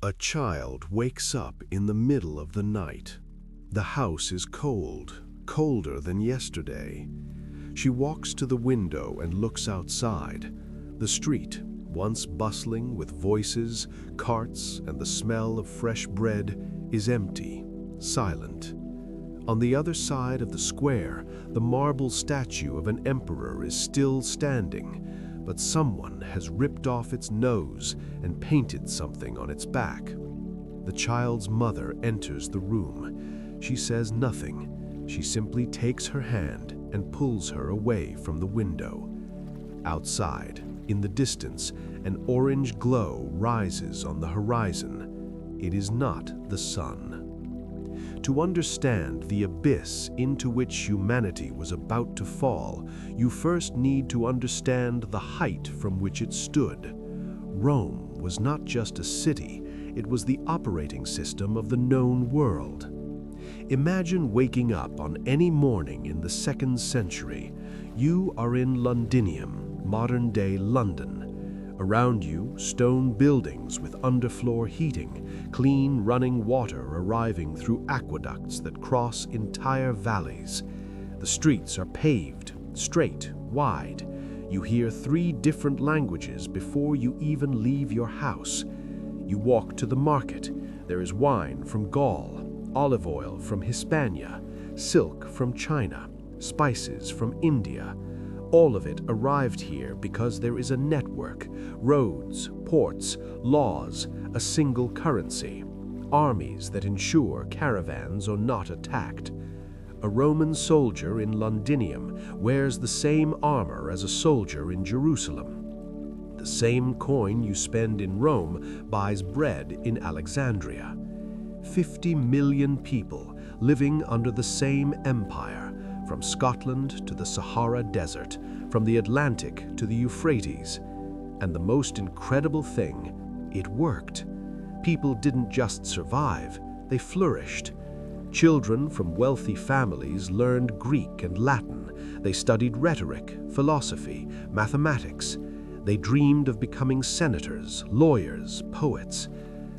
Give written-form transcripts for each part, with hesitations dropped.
A child wakes up in the middle of the night. The house is cold, colder than yesterday. She walks to the window and looks outside. The street, once bustling with voices, carts, and the smell of fresh bread, is empty, silent. On the other side of the square, the marble statue of an emperor is still standing, but someone has ripped off its nose and painted something on its back. The child's mother enters the room. She says nothing. She simply takes her hand and pulls her away from the window. Outside, in the distance, an orange glow rises on the horizon. It is not the sun. To understand the abyss into which humanity was about to fall, you first need to understand the height from which it stood. Rome was not just a city, it was the operating system of the known world. Imagine waking up on any morning in the 2nd century. You are in Londinium, modern-day London. Around you, stone buildings with underfloor heating, clean running water arriving through aqueducts that cross entire valleys. The streets are paved, straight, wide. You hear 3 different languages before you even leave your house. You walk to the market. There is wine from Gaul, olive oil from Hispania, silk from China, spices from India. All of it arrived here because there is a network, roads, ports, laws, a single currency, armies that ensure caravans are not attacked. A Roman soldier in Londinium wears the same armor as a soldier in Jerusalem. The same coin you spend in Rome buys bread in Alexandria. 50 million people living under the same empire, from Scotland to the Sahara Desert, from the Atlantic to the Euphrates. And the most incredible thing, it worked. People didn't just survive, they flourished. Children from wealthy families learned Greek and Latin. They studied rhetoric, philosophy, mathematics. They dreamed of becoming senators, lawyers, poets.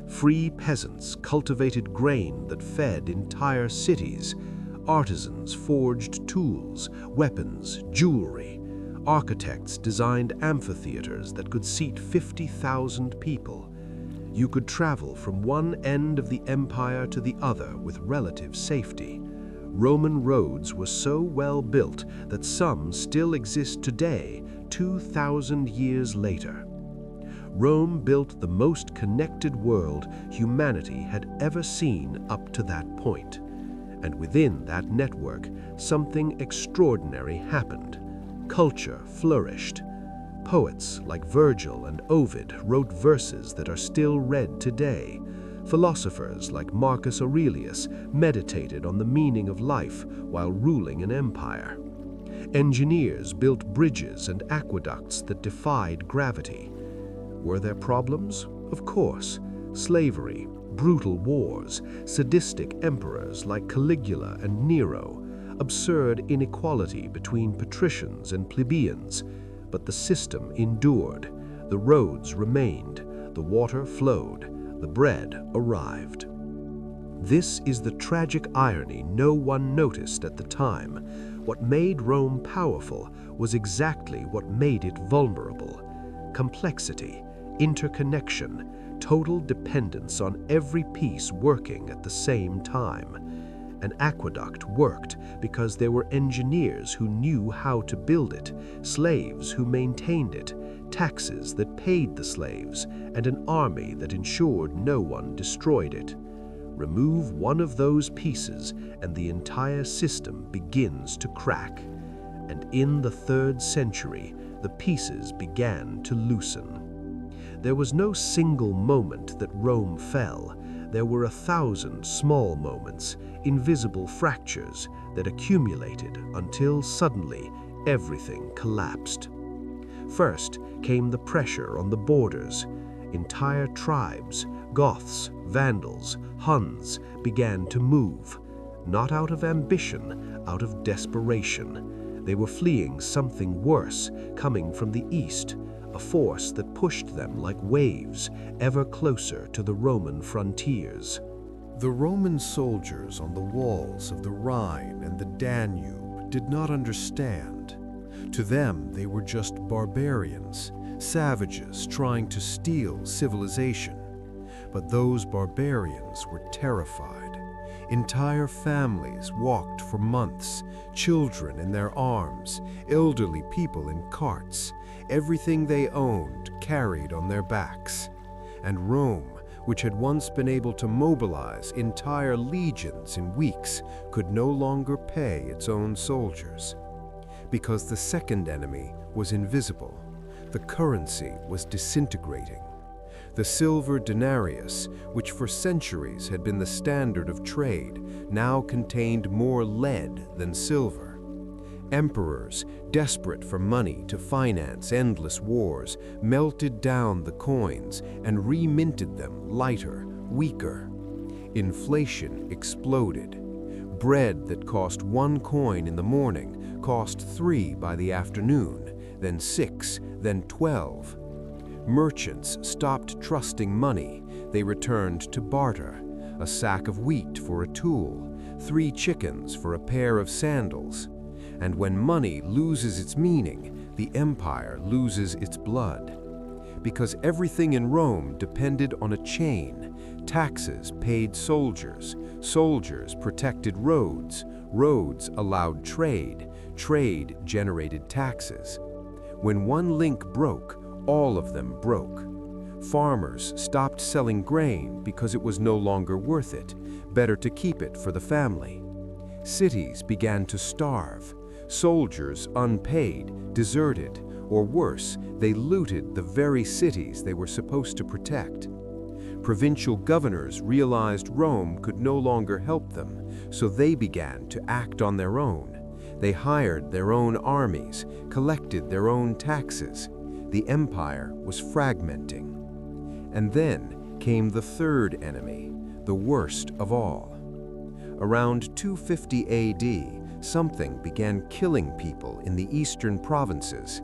Free peasants cultivated grain that fed entire cities. Artisans forged tools, weapons, jewelry. Architects designed amphitheaters that could seat 50,000 people. You could travel from one end of the empire to the other with relative safety. Roman roads were so well built that some still exist today, 2,000 years later. Rome built the most connected world humanity had ever seen up to that point. And within that network, something extraordinary happened. Culture flourished. Poets like Virgil and Ovid wrote verses that are still read today. Philosophers like Marcus Aurelius meditated on the meaning of life while ruling an empire. Engineers built bridges and aqueducts that defied gravity. Were there problems? Of course. Slavery, brutal wars, sadistic emperors like Caligula and Nero, absurd inequality between patricians and plebeians. But the system endured, the roads remained, the water flowed, the bread arrived. This is the tragic irony no one noticed at the time. What made Rome powerful was exactly what made it vulnerable. Complexity, interconnection, total dependence on every piece working at the same time. An aqueduct worked because there were engineers who knew how to build it, slaves who maintained it, taxes that paid the slaves, and an army that ensured no one destroyed it. Remove one of those pieces and the entire system begins to crack. And in the 3rd century, the pieces began to loosen. There was no single moment that Rome fell. There were 1,000 small moments, invisible fractures that accumulated until suddenly everything collapsed. First came the pressure on the borders. Entire tribes, Goths, Vandals, Huns, began to move. Not out of ambition, out of desperation. They were fleeing something worse, coming from the east, a force that pushed them like waves ever closer to the Roman frontiers. The Roman soldiers on the walls of the Rhine and the Danube did not understand. To them, they were just barbarians, savages trying to steal civilization. But those barbarians were terrified. Entire families walked for months, children in their arms, elderly people in carts, everything they owned carried on their backs. And Rome, which had once been able to mobilize entire legions in weeks, could no longer pay its own soldiers. Because the second enemy was invisible, the currency was disintegrating. The silver denarius, which for centuries had been the standard of trade, now contained more lead than silver. Emperors, desperate for money to finance endless wars, melted down the coins and reminted them lighter, weaker. Inflation exploded. Bread that cost 1 coin in the morning cost 3 by the afternoon, then 6, then 12. Merchants stopped trusting money. They returned to barter: a sack of wheat for a tool, 3 chickens for a pair of sandals. And when money loses its meaning, the empire loses its blood. Because everything in Rome depended on a chain. Taxes paid soldiers, soldiers protected roads, roads allowed trade, trade generated taxes. When one link broke, all of them broke. Farmers stopped selling grain because it was no longer worth it, better to keep it for the family. Cities began to starve. Soldiers, unpaid, deserted, or worse, they looted the very cities they were supposed to protect. Provincial governors realized Rome could no longer help them, so they began to act on their own. They hired their own armies, collected their own taxes. The empire was fragmenting. And then came the third enemy, the worst of all. Around 250 AD, something began killing people in the eastern provinces.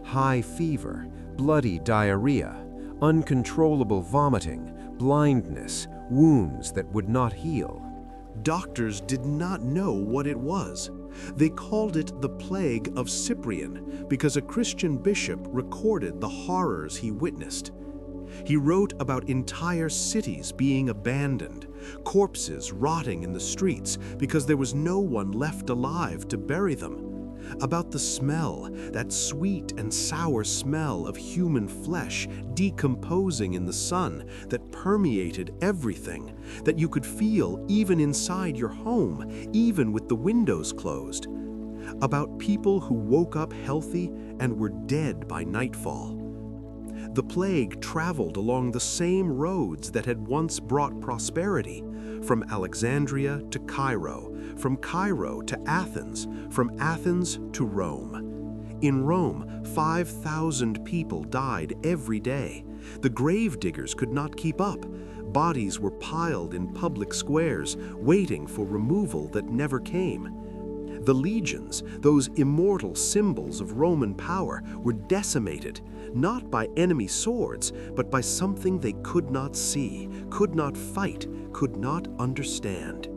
High fever, bloody diarrhea, uncontrollable vomiting, blindness, wounds that would not heal. Doctors did not know what it was. They called it the Plague of Cyprian because a Christian bishop recorded the horrors he witnessed. He wrote about entire cities being abandoned, corpses rotting in the streets because there was no one left alive to bury them. About the smell, that sweet and sour smell of human flesh decomposing in the sun that permeated everything, that you could feel even inside your home, even with the windows closed. About people who woke up healthy and were dead by nightfall. The plague traveled along the same roads that had once brought prosperity, from Alexandria to Cairo, from Cairo to Athens, from Athens to Rome. In Rome, 5,000 people died every day. The grave diggers could not keep up. Bodies were piled in public squares, waiting for removal that never came. The legions, those immortal symbols of Roman power, were decimated, not by enemy swords, but by something they could not see, could not fight, could not understand.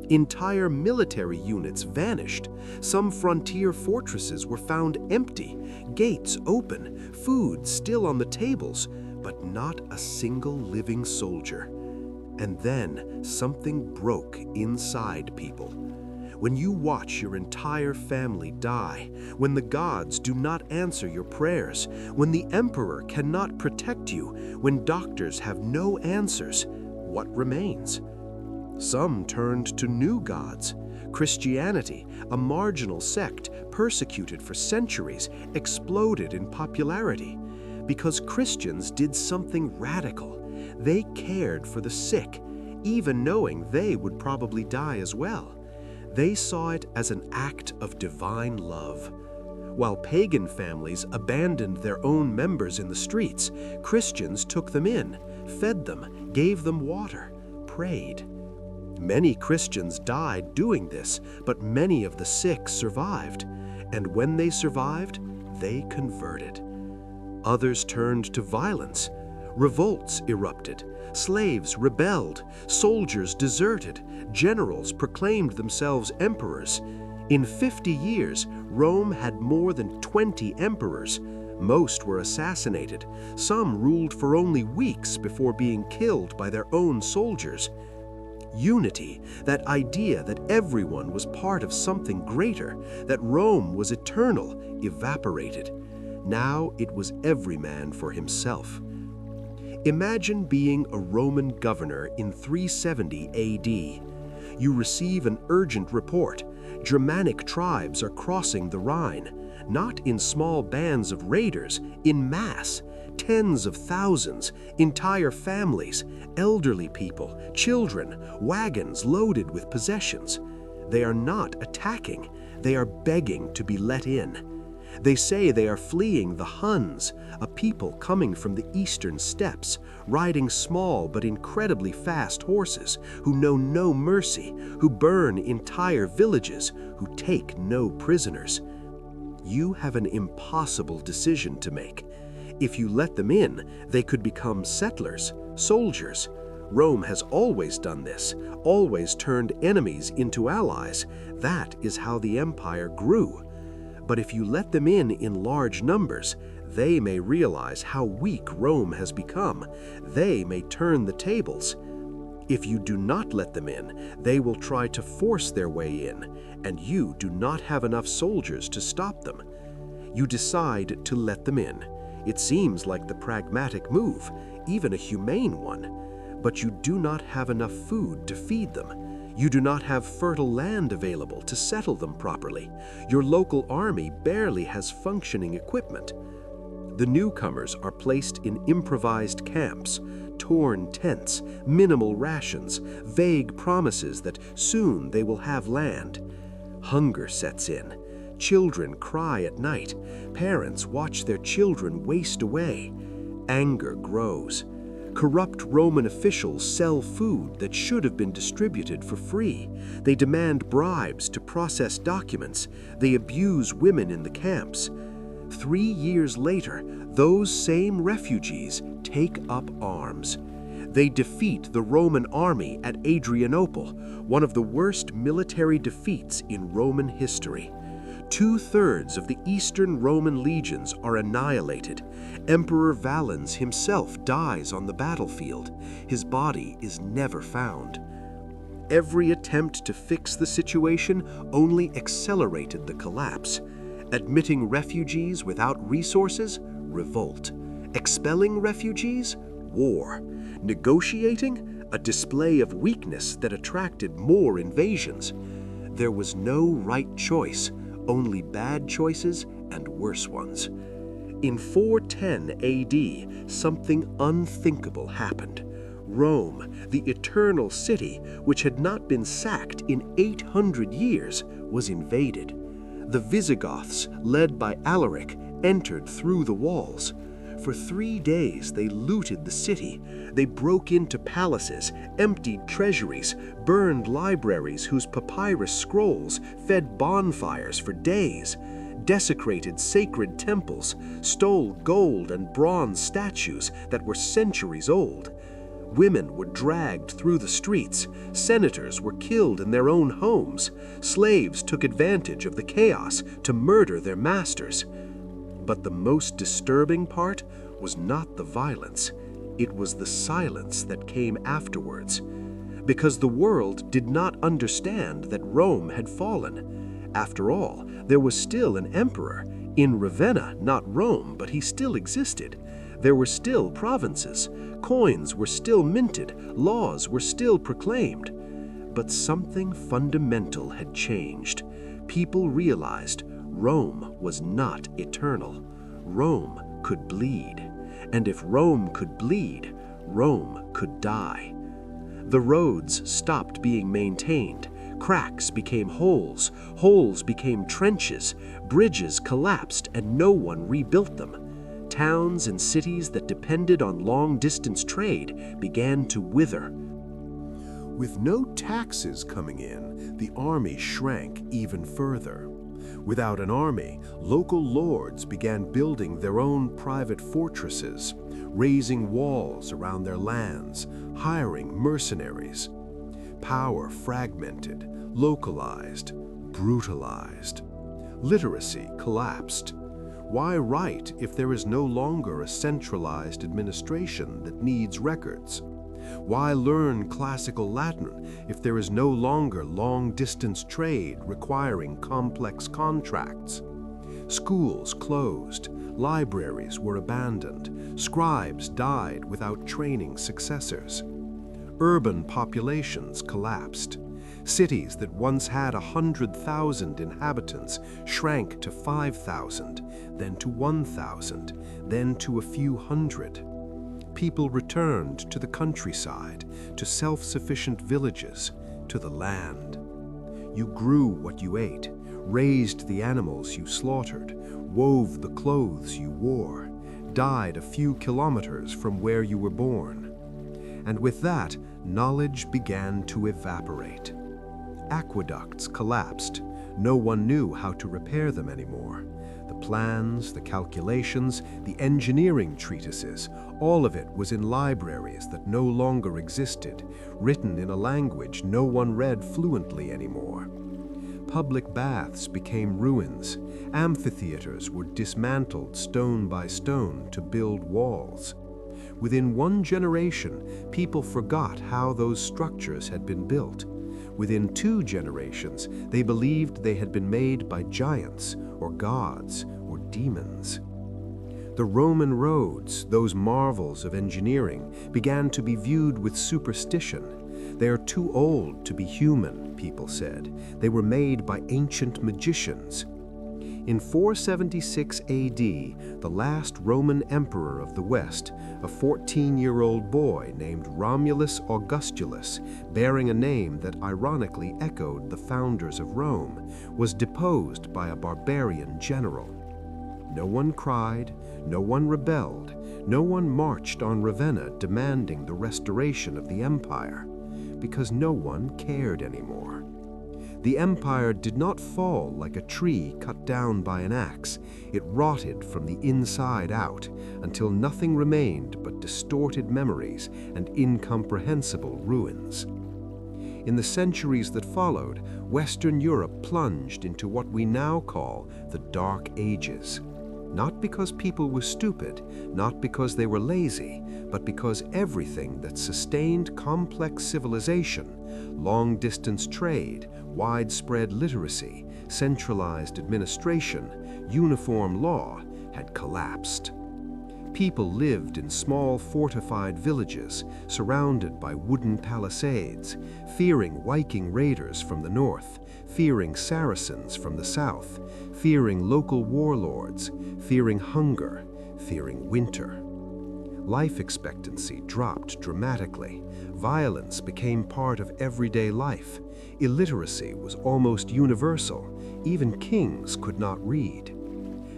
Entire military units vanished. Some frontier fortresses were found empty, gates open, food still on the tables, but not a single living soldier. And then something broke inside people. When you watch your entire family die, when the gods do not answer your prayers, when the emperor cannot protect you, when doctors have no answers, what remains? Some turned to new gods. Christianity, a marginal sect persecuted for centuries, exploded in popularity because Christians did something radical. They cared for the sick, even knowing they would probably die as well. They saw it as an act of divine love. While pagan families abandoned their own members in the streets, Christians took them in, fed them, gave them water, prayed. Many Christians died doing this, but many of the sick survived. And when they survived, they converted. Others turned to violence. Revolts erupted. Slaves rebelled. Soldiers deserted. Generals proclaimed themselves emperors. In 50 years, Rome had more than 20 emperors. Most were assassinated. Some ruled for only weeks before being killed by their own soldiers. Unity, that idea that everyone was part of something greater, that Rome was eternal, evaporated. Now it was every man for himself. Imagine being a Roman governor in 370 AD. You receive an urgent report. Germanic tribes are crossing the Rhine, not in small bands of raiders, in mass. Tens of thousands, entire families, elderly people, children, wagons loaded with possessions. They are not attacking, they are begging to be let in. They say they are fleeing the Huns, a people coming from the eastern steppes, riding small but incredibly fast horses, who know no mercy, who burn entire villages, who take no prisoners. You have an impossible decision to make. If you let them in, they could become settlers, soldiers. Rome has always done this, always turned enemies into allies. That is how the empire grew. But if you let them in large numbers, they may realize how weak Rome has become. They may turn the tables. If you do not let them in, they will try to force their way in, and you do not have enough soldiers to stop them. You decide to let them in. It seems like the pragmatic move, even a humane one, but you do not have enough food to feed them. You do not have fertile land available to settle them properly. Your local army barely has functioning equipment. The newcomers are placed in improvised camps, torn tents, minimal rations, vague promises that soon they will have land. Hunger sets in. Children cry at night. Parents watch their children waste away. Anger grows. Corrupt Roman officials sell food that should have been distributed for free. They demand bribes to process documents. They abuse women in the camps. 3 years later, those same refugees take up arms. They defeat the Roman army at Adrianople, one of the worst military defeats in Roman history. 2/3 of the Eastern Roman legions are annihilated. Emperor Valens himself dies on the battlefield. His body is never found. Every attempt to fix the situation only accelerated the collapse. Admitting refugees without resources? Revolt. Expelling refugees? War. Negotiating? A display of weakness that attracted more invasions. There was no right choice, only bad choices and worse ones. In 410 AD, something unthinkable happened. Rome, the eternal city, which had not been sacked in 800 years, was invaded. The Visigoths, led by Alaric, entered through the walls. For 3 days they looted the city. They broke into palaces, emptied treasuries, burned libraries whose papyrus scrolls fed bonfires for days, desecrated sacred temples, stole gold and bronze statues that were centuries old. Women were dragged through the streets. Senators were killed in their own homes. Slaves took advantage of the chaos to murder their masters. But the most disturbing part was not the violence. It was the silence that came afterwards. Because the world did not understand that Rome had fallen. After all, there was still an emperor. In Ravenna, not Rome, but he still existed. There were still provinces. Coins were still minted. Laws were still proclaimed. But something fundamental had changed. People realized Rome was not eternal. Rome could bleed. And if Rome could bleed, Rome could die. The roads stopped being maintained. Cracks became holes. Holes became trenches. Bridges collapsed and no one rebuilt them. Towns and cities that depended on long-distance trade began to wither. With no taxes coming in, the army shrank even further. Without an army, local lords began building their own private fortresses, raising walls around their lands, hiring mercenaries. Power fragmented, localized, brutalized. Literacy collapsed. Why write if there is no longer a centralized administration that needs records? Why learn classical Latin if there is no longer long-distance trade requiring complex contracts? Schools closed, libraries were abandoned, scribes died without training successors. Urban populations collapsed. Cities that once had 100,000 inhabitants shrank to 5,000, then to 1,000, then to a few hundred. People returned to the countryside, to self-sufficient villages, to the land. You grew what you ate, raised the animals you slaughtered, wove the clothes you wore, died a few kilometers from where you were born. And with that, knowledge began to evaporate. Aqueducts collapsed. No one knew how to repair them anymore. The plans, the calculations, the engineering treatises, all of it was in libraries that no longer existed, written in a language no one read fluently anymore. Public baths became ruins. Amphitheaters were dismantled stone by stone to build walls. Within one generation, people forgot how those structures had been built. Within 2 generations, they believed they had been made by giants or gods or demons. The Roman roads, those marvels of engineering, began to be viewed with superstition. They are too old to be human, people said. They were made by ancient magicians. In 476 AD, the last Roman emperor of the West, a 14-year-old boy named Romulus Augustulus, bearing a name that ironically echoed the founders of Rome, was deposed by a barbarian general. No one cried, no one rebelled, no one marched on Ravenna demanding the restoration of the empire, because no one cared anymore. The empire did not fall like a tree cut down by an axe. It rotted from the inside out until nothing remained but distorted memories and incomprehensible ruins. In the centuries that followed, Western Europe plunged into what we now call the Dark Ages. Not because people were stupid, not because they were lazy, but because everything that sustained complex civilization, long-distance trade, widespread literacy, centralized administration, uniform law, had collapsed. People lived in small fortified villages, surrounded by wooden palisades, fearing Viking raiders from the north, fearing Saracens from the south, fearing local warlords, fearing hunger, fearing winter. Life expectancy dropped dramatically. Violence became part of everyday life. Illiteracy was almost universal. Even kings could not read.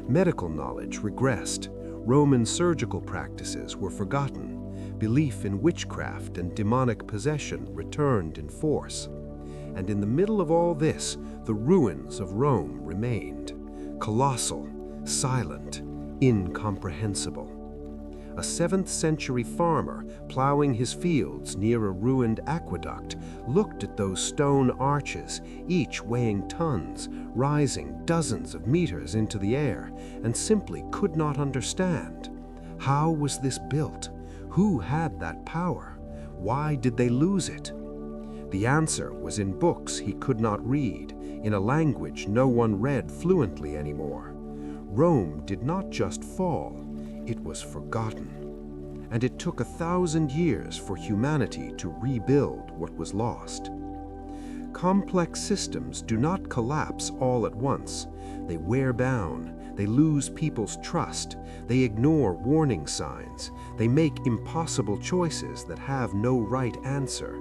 Medical knowledge regressed. Roman surgical practices were forgotten. Belief in witchcraft and demonic possession returned in force. And in the middle of all this, the ruins of Rome remained. Colossal, silent, incomprehensible. A 7th century farmer plowing his fields near a ruined aqueduct looked at those stone arches, each weighing tons, rising dozens of meters into the air, and simply could not understand. How was this built? Who had that power? Why did they lose it? The answer was in books he could not read, in a language no one read fluently anymore. Rome did not just fall, it was forgotten. And it took 1,000 years for humanity to rebuild what was lost. Complex systems do not collapse all at once. They wear down, they lose people's trust, they ignore warning signs, they make impossible choices that have no right answer.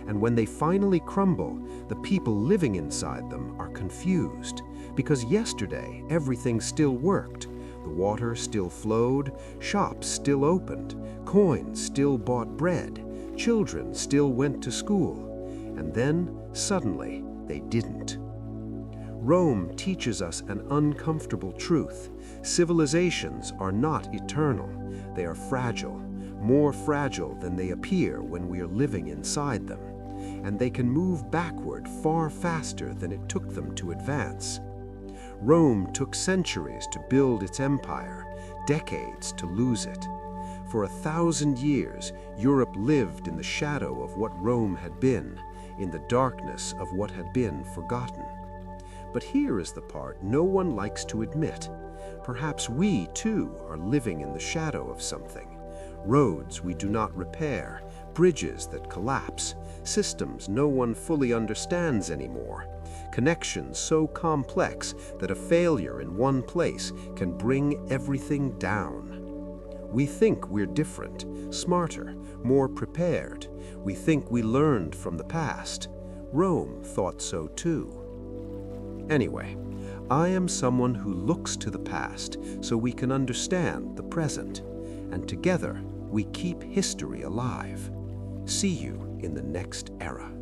And when they finally crumble, the people living inside them are confused, because yesterday everything still worked. The water still flowed, shops still opened, coins still bought bread, children still went to school. And then, suddenly, they didn't. Rome teaches us an uncomfortable truth. Civilizations are not eternal. They are fragile, more fragile than they appear when we are living inside them. And they can move backward far faster than it took them to advance. Rome took centuries to build its empire, decades to lose it. For 1,000 years, Europe lived in the shadow of what Rome had been, in the darkness of what had been forgotten. But here is the part no one likes to admit. Perhaps we, too, are living in the shadow of something. Roads we do not repair, bridges that collapse, systems no one fully understands anymore, connections so complex that a failure in one place can bring everything down. We think we're different, smarter, more prepared. We think we learned from the past. Rome thought so too. Anyway, I am someone who looks to the past so we can understand the present, and together we keep history alive. See you in the next era.